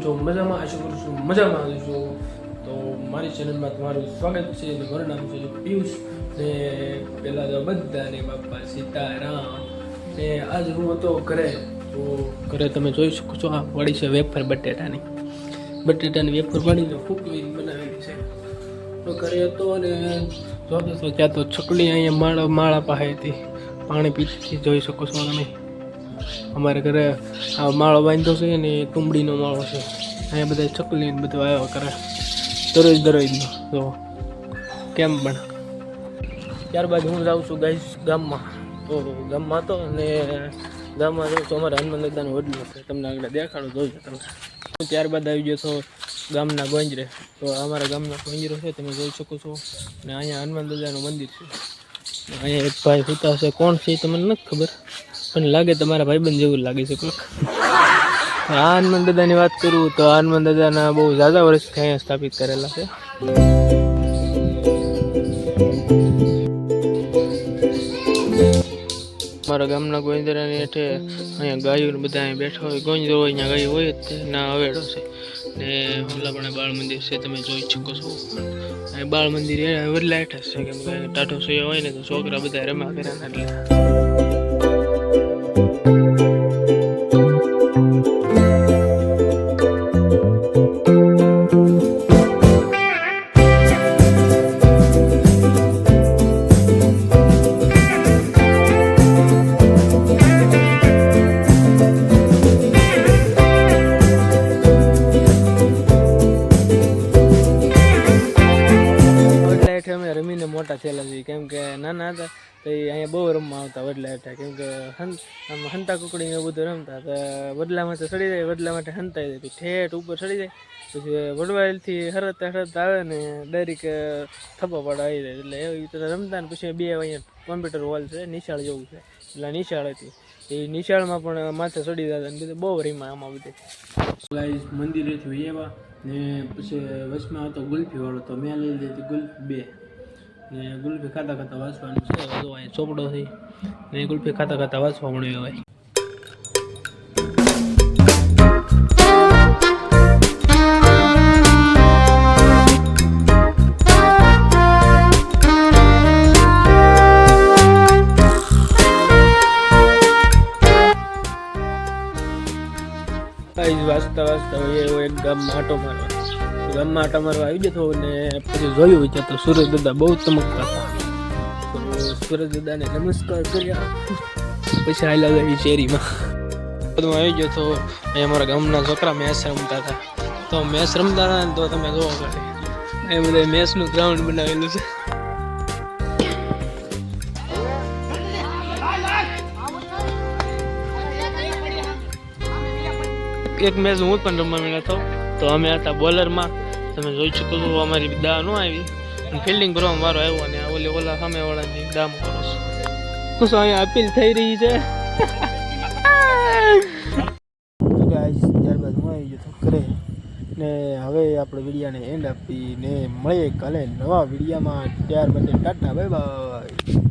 છો? મજામાં? આશા કરું છું મજામાં આવશો. તો મારી ચેનલમાં તમારું સ્વાગત છે. મારું નામ છે પિયુષ ને પહેલાં તો બધાને બાપા સીતારામ. ને આજ હું હતો ઘરે, તો ઘરે તમે જોઈ શકો છો આ વળી છે વેફર બટેટાની વેફર વળીને ફૂકવી બનાવેલી છે. તો ઘરે હતો અને જોતો તો ત્યાં તો છકલી અહીંયા માળા પાસે હતી, પાણી પીતી જોઈ શકો છો તમે. અમારે ઘરે આ માળો બાંધ્યો છે ને તુંબડીનો માળો છે. અહીંયા બધા છકલી ને બધું આવ્યા કરે દરરોજનો. તો કેમ પણ ત્યારબાદ હું જાઉં છું ગાઈસ ગામમાં. તો ગામમાં હતો અને ગામમાં જાઉં છું, અમારા હનુમાન દાદાનું વડલું છે, તમને આગળ દેખાડો જોઈજો તમે. ત્યારબાદ આવી ગયો છો ગામના ગોંજરે. તો અમારા ગામના ગોંજરો છે તમે જોઈ શકો છો. ને અહીંયા હનુમાન દાદાનું મંદિર છે. અહીંયા એક ભાઈ સુતા છે, કોણ છે એ તમને નથી ખબર, પણ લાગે તમારા ભાઈબંધ જેવું લાગે છે કોઈક. આ હનુમાન દાદાની વાત કરું તો આ હનુમાન દાદાના બહુ ઝાઝા વર્ષથી અહીંયા સ્થાપિત કરેલા છે. મારા ગામના ગોંજરાની હેઠે અહીંયા ગાયો બધા અહીંયા બેઠા હોય, ગોંજરો હોય અહીંયા ગાયો હોય જ ના હવેડો છે. ને હોલાપણે બાળ મંદિર છે તમે જોઈ શકો છો. અહીં બાળ મંદિર વડલા હેઠા છે, કેમ કે ટાઢો સોયા હોય ને તો છોકરા બધા રમા કર્યા એટલે. અમે રમીને મોટા થયેલા છીએ, કેમ કે નાના હતા તો અહીંયા બહુ રમવા આવતા વડલા હેઠા, કેમ કે હંતા કુકડીને એવું બધું રમતા. તો વડલામાં તો ચડી જાય, વડલા માટે હંતાઈ જાય, ઠેઠ ઉપર ચડી જાય, પછી વડવાઈલથી હરતા આવે ને ડાયરેક્ટ થપ્પા પાડા આવી જાય. એટલે એવી રીતે રમતા ને પછી બે અહીંયા કોમ્પ્યુટર હોલ છે, નિશાળ જેવું છે, એટલે નિશાળ હતી. એ નિશાળમાં પણ માથે ચડી જતા ને બધું બહુ રમ્યા આમાં બધે. ગાઈસ મંદિરેથી એવા ને પછી વચમાં હતો ગુલ્ફી વાળો, તો મેં લઈ લીધી ગુલ્ફી 2 ને ગુલ્ફી ખાતા ખાતા વાંચવાનું છે. તો અહીંયા ચોપડો થઈ ને ગુલ્ફી ખાતા ખાતા વાંચવા મળ્યું હોય. વાંચતા એવો એક ગામમાં આટો મારવા આવી જતો ને પછી જોયું ત્યાં તો સુરજ દાદા બહુ ચમકતા હતા. તો સુરજ દાદાને નમસ્કાર કર્યા, પછી હાલ્યા ગઈ શેરીમાં. બધું આવી ગયો તો અહીંયા અમારા ગામના છોકરા મેચ રમતા હતા. તો મેચ રમતા હતા ને તો તમે જોવો પડે એ બધા મેચનું ગ્રાઉન્ડ બનાવેલું છે. એક મેચ હું પણ રમવા મળ્યો હતો, તો અમે હતા બોલરમાં. તમે જોઈ શકો છો અમારી દા ન આવી, ફિલ્ડિંગ કરવામાં વારો આવ્યો અને ઓલા સામે વાળાની દામ કરો છો. શું અહીંયા અપીલ થઈ રહી છે. ત્યારબાદ હું આવી ગયો ઘરે ને હવે આપણે વિડીયાને એન્ડ આપીને મળીએ કાલે નવા વિડીયામાં. ત્યાર માટે ટાટા, બાય બાય.